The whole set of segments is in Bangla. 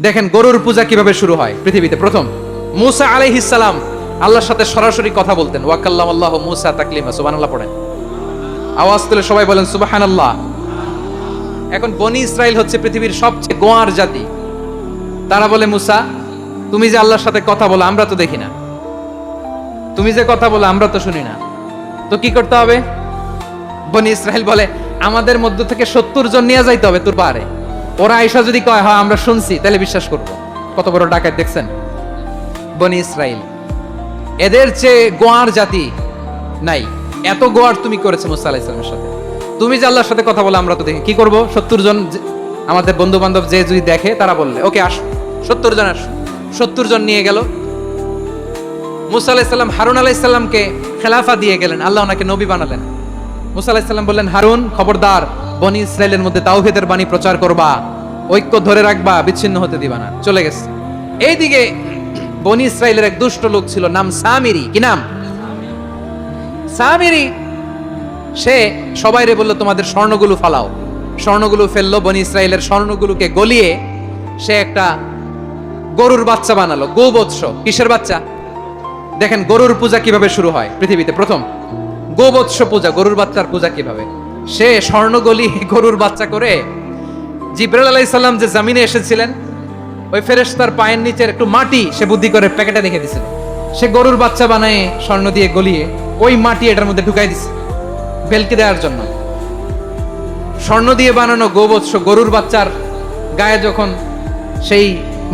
দেখেন গরুর পূজা কিভাবে শুরু হয় পৃথিবীতে প্রথম। মুসা আলাইহিস সালাম আল্লাহর সাথে সরাসরি কথা বলতেন। ওয়াকাল্লামাল্লাহু মুসা তাকলিমা, সুবহানাল্লাহ পড়েন। আওয়াজ তুলে সবাই বলেন সুবহানাল্লাহ। এখন বনি ইসরাইল হচ্ছে পৃথিবীর সবচেয়ে গোয়ার জাতি। তারা বলে মুসা, তুমি যে আল্লাহর সাথে কথা বলো আমরা তো দেখি না, তুমি যে কথা বলো আমরা তো শুনি না, তো কি করতে হবে? বনি ইসরাইল বলে আমাদের মধ্য থেকে 70 জন নিয়ে যাইতে হবে তোর পারে। ওরা আয়েশা যদি কয় হ্যাঁ আমরা শুনছি তাহলে বিশ্বাস করবো। কত বড় ডাকাত দেখছেন বনি ইসরাইল। এদের চেয়ে গোয়ার জাতি নাই। এত গোয়ার তুমি করেছো মুসা আলাইহিস সালামের সাথে। তুমি যে আল্লাহর সাথে কথা বলো আমরা তো দেখি, কি করব? 70 জন আমাদের বন্ধু বান্ধব যে যদি দেখে তারা বললে ওকে আস, 70 জন আস। 70 জন নিয়ে গেল। মুসা আলাইহিস সালাম হারুন আলাইহিস সালামকে খেলাফা দিয়ে গেলেন, আল্লাহ ওনাকে নবী বানালেন। মুসা আলাইহিস সালাম বললেন, হারুন খবরদার, বনি ইসরাইলের মধ্যে তাওহীদের বাণী প্রচার করবা, ঐক্য ধরে রাখবা, বিচ্ছিন্ন হতে দিবা না। চলে গেছে। এইদিকে বনি ইসরাইলের এক দুষ্ট লোক ছিল, নাম সামিরি। কি নাম? সামিরি। সে সবাইরে বলল তোমাদের স্বর্ণগুলো ফালাও। স্বর্ণগুলো ফেললো, বনি ইসরাইলের স্বর্ণগুলোকে গলিয়ে সে একটা গরুর বাচ্চা বানালো। গোবৎস। কিসের বাচ্চা? দেখেন গরুর পূজা কিভাবে শুরু হয় পৃথিবীতে প্রথম। গোবৎস পূজা, গরুর বাচ্চার পূজা কিভাবে? সে স্বর্ণ গলি গরুর বাচ্চা করে জিবরাইল আলাইহিস সালাম যে জমিনে এসেছিলেন, ওই ফেরেশতার পায়ের নিচের একটু মাটি সে বুদ্ধি করে প্যাকেটে রেখে দিয়েছিল। সে গরুর বাচ্চা বানায় স্বর্ণ দিয়ে গলিয়ে ওই মাটি এটার মধ্যে ঢুকাই দিছে ভেলকি দেওয়ার জন্য। স্বর্ণ দিয়ে বানানো গোবৎস গরুর বাচ্চার গায়ে যখন সেই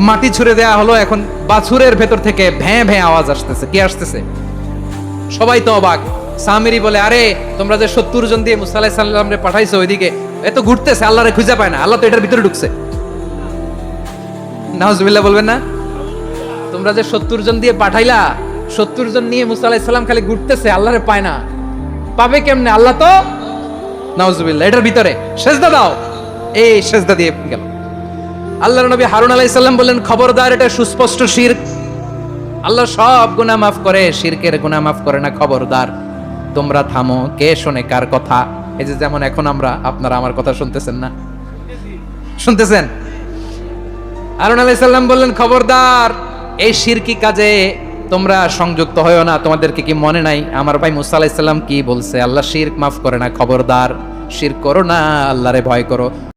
মাটি ছুঁড়ে দেওয়া হলো, এখন বাছুরের ভেতর থেকে ভ্যাঁ ভ্যাঁ আওয়াজ আসতেছে। কি আসতেছে? সবাই তো অবাক। সামিরি বলে, আরে তোমরা যে 70 জন দিয়ে মুসা আলাইহিস সালামরে পাঠাইছো ওইদিকে, এত ঘুরতেছে, আল্লাহরে খুঁজে পায় না, আল্লাহ তো এটার ভিতরে ঢুকছে। নাউজুবিল্লাহ বলবেন না? তোমরা যে 70 জন দিয়ে পাঠাইলা, 70 জন নিয়ে মুসা আলাইহিস সালাম খালি ঘুরতেছে, আল্লাহরে পায় না। পাবে কেমনে? আল্লাহ তো, নাউজুবিল্লাহ, এটার ভিতরে সেজদা দাও। এই সেজদা দিয়ে গেল। আল্লাহর নবী হারুন আলাইহিস সালাম বললেন, খবরদার, এটা সুস্পষ্ট শিরক। আল্লাহ সব গুনাহ মাফ করে, শিরকের গুনাহ মাফ করে না। খবরদার, তোমরা থামো। কে শোনে কার কথা? এই যে যেমন এখন আপনারা আমার কথা শুনতেছেন না? শুনতেছেন? হারুন আলাইহিস সালাম বললেন, খবরদার, এই শিরকি কাজে তোমরা সংযুক্ত হয়ো না। তোমাদেরকে কি মনে নাই আমার ভাই মুসা আলাইহিস সালাম কি বলছে? আল্লাহ শিরক মাফ করে না। খবরদার, শিরক করো না, আল্লাহরে ভয় করো।